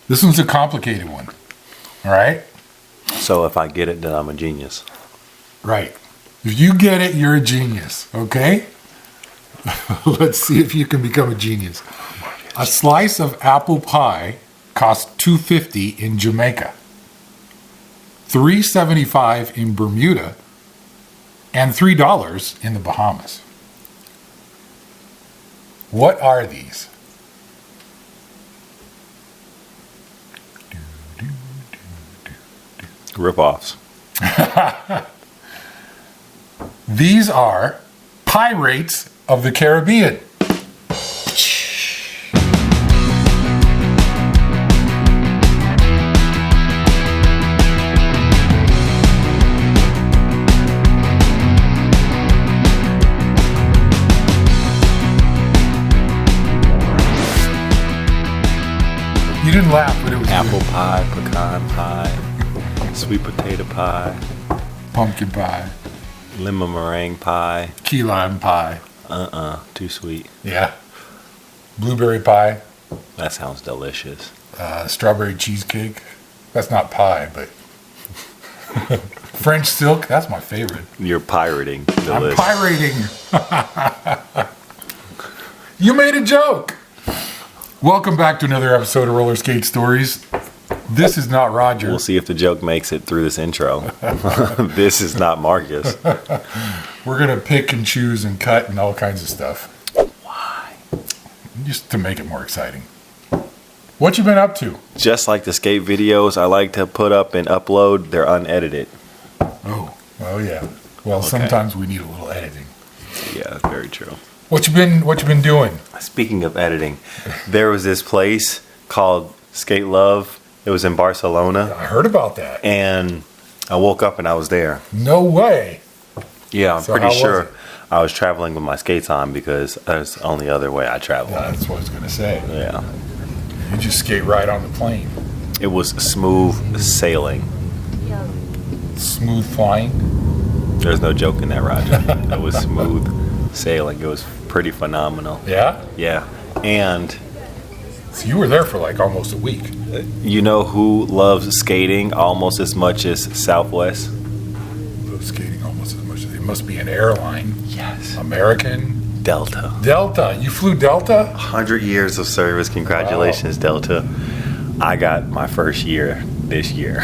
This one's a complicated one. All right? So if I get it, then I'm a genius. Right. If you get it, you're a genius. Okay? Let's see if you can become a genius. A slice of apple pie costs $2.50 in Jamaica, $3.75 in Bermuda, and $3 in the Bahamas. What are these? Rip-offs. These are Pirates of the Caribbean. You didn't laugh, but it was Apple good. pie, pecan pie, sweet potato pie, Pumpkin pie, lemon meringue pie. key lime pie. Too sweet. Yeah. Blueberry pie, That sounds delicious. strawberry cheesecake. That's not pie, but French silk. That's my favorite. You're pirating the I'm list. pirating. You made a joke. Welcome back to another episode of Roller Skate Stories. This is not Roger. We'll see if the joke makes it through this intro. This is not Marcus. We're gonna pick and choose and cut and all kinds of stuff, Why? just to make it more exciting. What you been up to? Just like the skate videos I like to put up and upload, they're unedited. Oh, yeah. Well, Okay. sometimes we need a little editing. Yeah, that's very true. What you been doing? Speaking of editing, there was this place called Skate Love. It was in Barcelona, I heard about that. and I woke up and I was there. No way. Yeah, I'm So how pretty was sure it? I was traveling with my skates on because that's the only other way I travel. That's what I was gonna say. Yeah. You just skate right on the plane. It was smooth sailing. Smooth flying. There's no joke in that, Roger. It was smooth sailing. It was pretty phenomenal. Yeah? Yeah. And So you were there for like almost a week. you know who loves skating almost as much as Southwest? Skating almost as much as it must be an airline. Yes. American. Delta. Delta. You flew Delta? 100 years of service. Congratulations, Delta. I got my first year this year.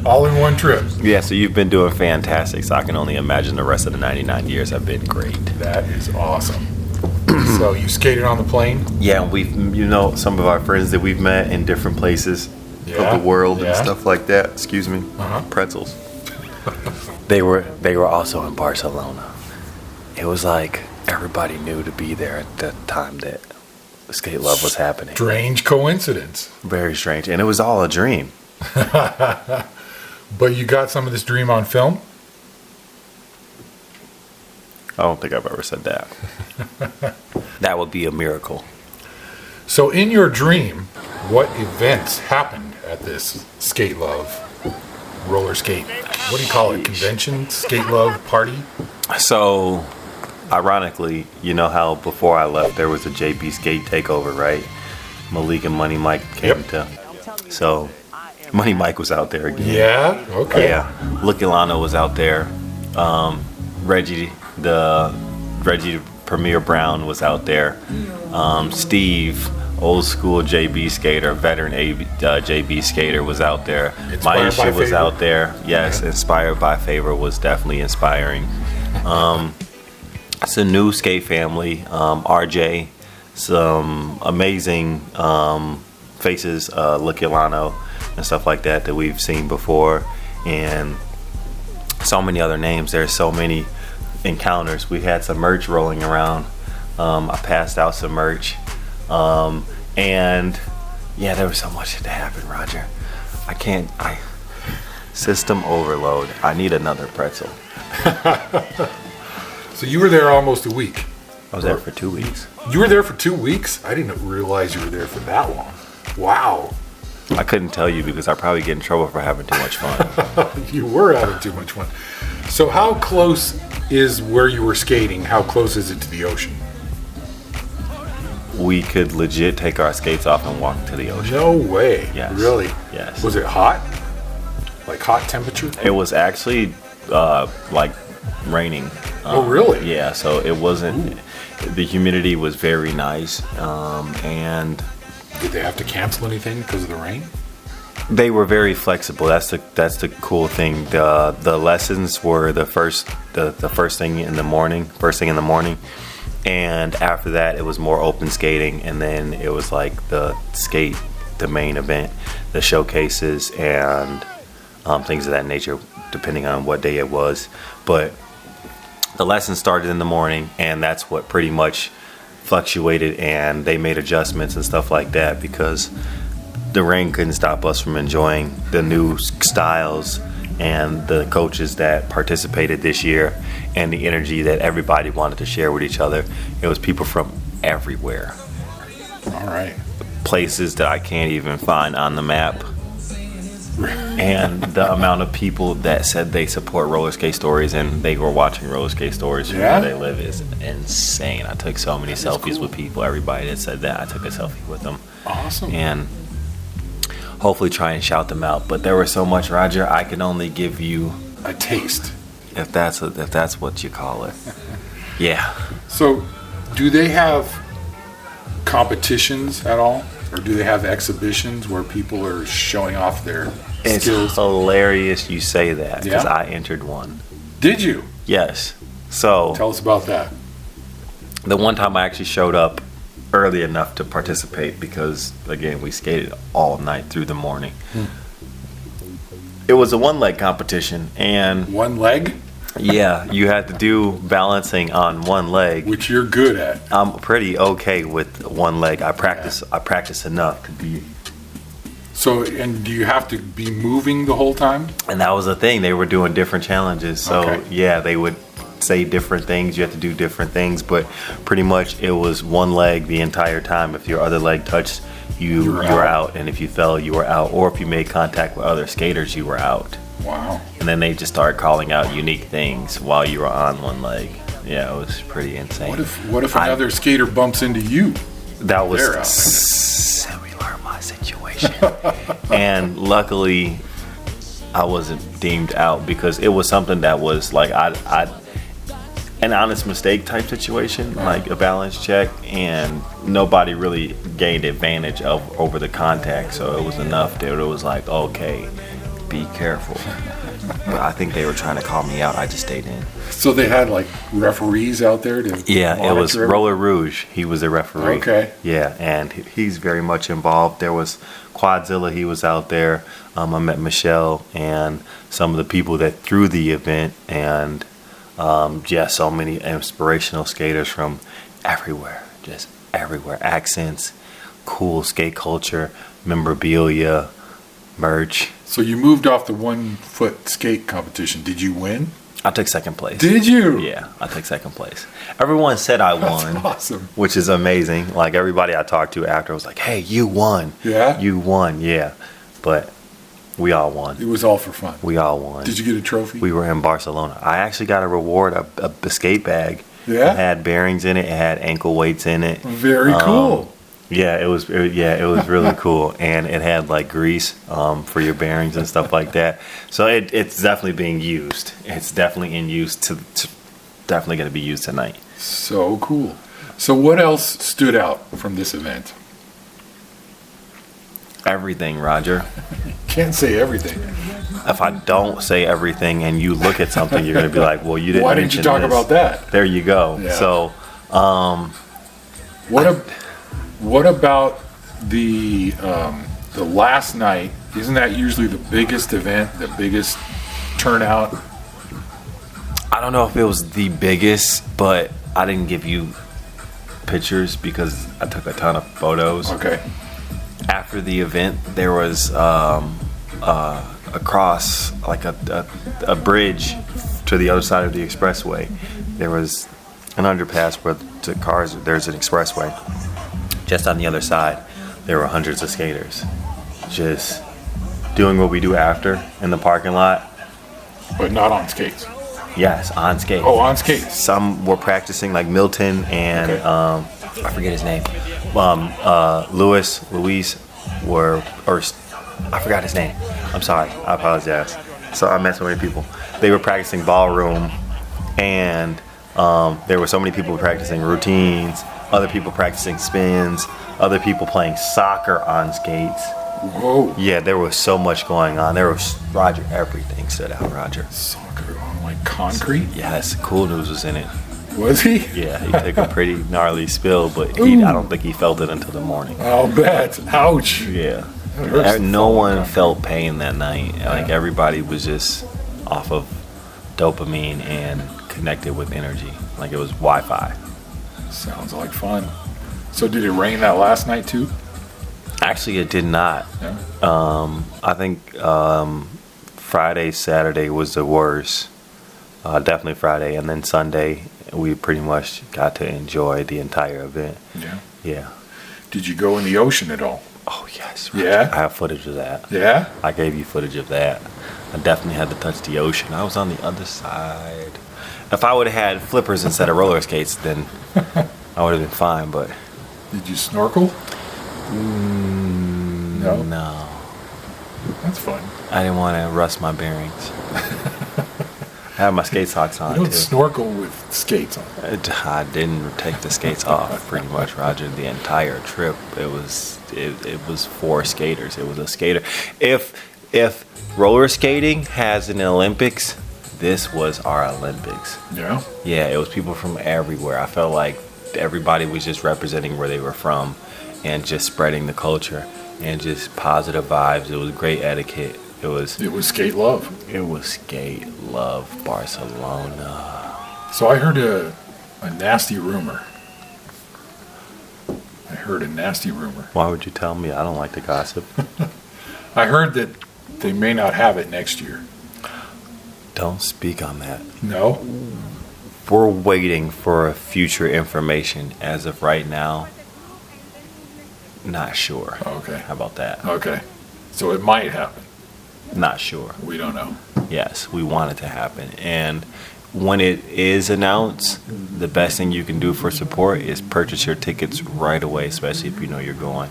All in one trip. Yeah, so you've been doing fantastic. So I can only imagine the rest of the 99 years have been great. That is awesome. So you skated on the plane? Yeah, we've, some of our friends that we've met in different places Yeah, of the world and yeah. stuff like that. Excuse me. Uh-huh. Pretzels. They were also in Barcelona. It was like everybody knew to be there at the time that Skate Love was happening. Strange coincidence. Very strange. And it was all a dream. But you got some of this dream on film? I don't think I've ever said that. That would be a miracle. So in your dream, what events happened at this Skate Love roller skate? What do you call it? Convention? Skate Love party? So, ironically, you know how before I left there was a JB Skate takeover, right? Malik and Money Mike came to. So, Money Mike was out there again. Yeah? Okay. Yeah. Lukilano was out there. Reggie Premier Brown was out there. Steve, old school JB skater, veteran JB skater was out there. Inspired by Maisha was Favor. out there. Yes, Inspired by Favor was definitely inspiring. It's a new skate family. RJ, some amazing faces, Lukilano and stuff like that we've seen before, and so many other names. There's so many encounters. We had some merch rolling around. I passed out some merch, and yeah, there was so much to happen, Roger. System overload. I need another pretzel. So you were there almost a week. I was there for 2 weeks. You were there for 2 weeks? I didn't realize you were there for that long. Wow. I couldn't tell you because I'd probably get in trouble for having too much fun. You were having too much fun. So how close is where you were skating? How close is it to the ocean? we could legit take our skates off and walk into the ocean. No way. Yes. Really? Yes. Was it hot? Like hot temperature? It was actually like raining. Oh, really? Yeah, so it wasn't. The humidity was very nice, and Did they have to cancel anything because of the rain? they were very flexible. That's the cool thing. The lessons were the first thing in the morning, and after that it was more open skating, and then it was like the main event, the showcases and things of that nature, depending on what day it was. But the lesson started in the morning, and that's what pretty much fluctuated, and they made adjustments and stuff like that because the rain couldn't stop us from enjoying the new styles and the coaches that participated this year and the energy that everybody wanted to share with each other. It was people from everywhere. All right. Places that I can't even find on the map. And the amount of people that said they support Roller Skate Stories and they were watching Roller Skate Stories from where they live is insane. I took so many selfies with people. Everybody that said that, I took a selfie with them. Awesome. And hopefully try and shout them out. But there was so much, Roger, I can only give you a taste. If that's what you call it. Yeah. So, do they have competitions at all? Or do they have exhibitions where people are showing off their It's skills? hilarious you say that because Yeah? I entered one. Did you? Yes. So Tell us about that. the one time I actually showed up early enough to participate because, again, we skated all night through the morning. It was a one-leg competition, and One leg, yeah, you had to do balancing on one leg. which you're good at. I'm pretty okay with one leg. I practice enough to be. So, and do you have to be moving the whole time? And that was the thing. They were doing different challenges. So, Okay. yeah, they would say different things. You have to do different things. But pretty much it was one leg the entire time. If your other leg touched, you were out. And if you fell, you were out. Or if you made contact with other skaters, you were out. Wow. And then they just started calling out unique things while you were on one leg. Yeah, it was pretty insane. What if another skater bumps into you? That was They're out. similar my situation. And luckily I wasn't deemed out because it was something that was like an honest mistake type situation, like a balance check, and nobody really gained advantage over the contact. So it was enough that it was like, okay, be careful. But I think they were trying to call me out. I just stayed in. So they had like referees out there to Yeah, it was monitor Roller Rouge. He was the referee. Okay. Yeah, and he's very much involved. There was Quadzilla. He was out there. I met Michelle and some of the people that threw the event, and so many inspirational skaters from everywhere, just everywhere. Accents, cool skate culture, memorabilia, merch. So you moved off the 1 foot skate competition. Did you win? I took second place. Did you? Yeah, I took second place. Everyone said I won, Awesome. which is amazing. Like everybody I talked to after was like, "Hey, you won." Yeah? You won, yeah. But we all won. It was all for fun. We all won. Did you get a trophy? We were in Barcelona. I actually got a reward, a skate bag. Yeah? It had bearings in it. It had ankle weights in it. Very cool. Yeah, it was really cool, and it had like grease for your bearings and stuff like that. So it's definitely being used. It's definitely in use definitely going to be used tonight. So cool. So what else stood out from this event? Everything, Roger. Can't say everything. If I don't say everything and you look at something, you're going to be like, "Well, you didn't." Why didn't you mention talk this." about that? There you go. Yeah. So, What about the last night? Isn't that usually the biggest event, the biggest turnout? I don't know if it was the biggest, but I didn't give you pictures because I took a ton of photos. Okay. After the event, there was across like a bridge to the other side of the expressway. There was an underpass where to cars. There's an expressway. Just on the other side, there were hundreds of skaters, just doing what we do after in the parking lot. But not on skates. Yes, on skates. Oh, on skates. Some were practicing, like Milton and Okay. I forget his name, Luis were, or I forgot his name. I'm sorry. I apologize. So I met so many people. They were practicing ballroom, and there were so many people practicing routines, other people practicing spins, other people playing soccer on skates. Whoa. Yeah, there was so much going on. There was, Roger, everything stood out, Roger. Soccer on like concrete? Yes, Cool News was in it. Was he? Yeah, he took a pretty gnarly spill, but I don't think he felt it until the morning. I'll bet. Ouch. Yeah. That hurts to No fall one on felt pain that night. Like, Yeah. everybody was just off of dopamine and connected with energy. Like, it was Wi-Fi. Sounds like fun. So did it rain that last night too? Actually, it did not. Yeah. I think Friday, Saturday was the worst. Definitely Friday, and then Sunday we pretty much got to enjoy the entire event. Yeah. Yeah. Did you go in the ocean at all? Oh yes. Roger. Yeah? I have footage of that. Yeah? I gave you footage of that. I definitely had to touch the ocean. I was on the other side. If I would have had flippers instead of roller skates, then I would have been fine. But Did you snorkel? No? no, That's fun. I didn't want to rust my bearings. I had my skate socks on You don't too. snorkel with skates on. I didn't take the skates off pretty much, Roger. The entire trip, it was for skaters. It was a skater. If roller skating has an Olympics, this was our Olympics. Yeah? Yeah, it was people from everywhere. I felt like everybody was just representing where they were from and just spreading the culture and just positive vibes. It was great etiquette. It was skate love. skate love Barcelona. So I heard a nasty rumor. Why would you tell me? I don't like to gossip. I heard that they may not have it next year. Don't speak on that. No? We're waiting for future information. As of right now, not sure. Okay. How about that? Okay. So it might happen. Not sure. We don't know. Yes, we want it to happen. And when it is announced, the best thing you can do for support is purchase your tickets right away, especially if you know you're going.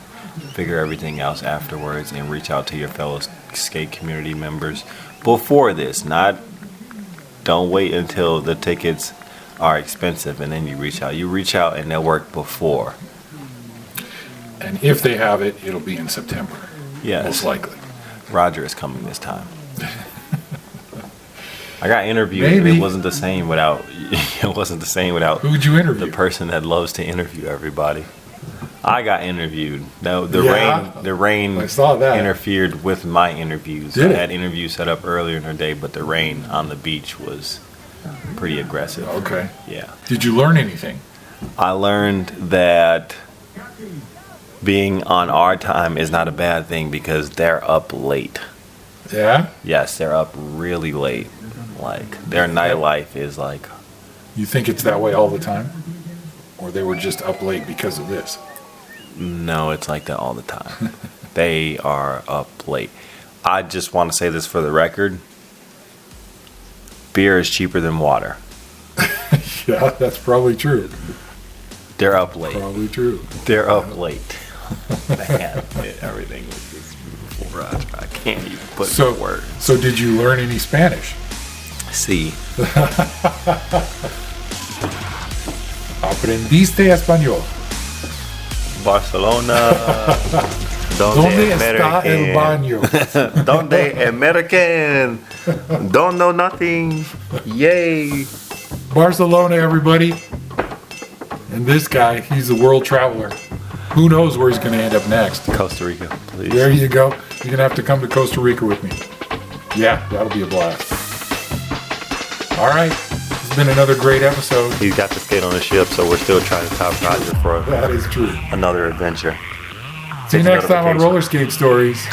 Figure everything else afterwards and reach out to your fellow skate community members before this. Don't wait until the tickets are expensive and then you reach out. You reach out and network before. And if they have it, it'll be in September. Yes. Most likely. Roger is coming this time. I got interviewed. And Maybe. it wasn't the same without. It wasn't the same without. Who'd you interview? The person that loves to interview everybody. I got interviewed. No, Yeah. the rain I saw that. interfered with my interviews. Did I it? had interviews set up earlier in the day, but the rain on the beach was pretty aggressive. Okay. Yeah. Did you learn anything? I learned that being on our time is not a bad thing because they're up late. Yeah? Yes, they're up really late. Like, their nightlife is like, You think it's that way all the time? Or they were just up late because of this? no, it's like that all the time. They are up late. I just want to say this for the record. Beer is cheaper than water. Yeah, that's probably true. They're up late. Probably true. They're up late. Man, everything was just beautiful, Roger. I can't even put it in words. So did you learn any Spanish? See. Aprendiste español. Barcelona. ¿Dónde está el baño? Donde American. Don't know nothing. Yay. Barcelona, everybody. And this guy, he's a world traveler. Who knows where he's going to end up next? Costa Rica, please. There you go. You're going to have to come to Costa Rica with me. Yeah, that'll be a blast. All right. It's been another great episode. He's got to skate on the ship, so we're still trying to top Roger for That is true. another adventure. See you Take next time on notification. Roller Skate Stories.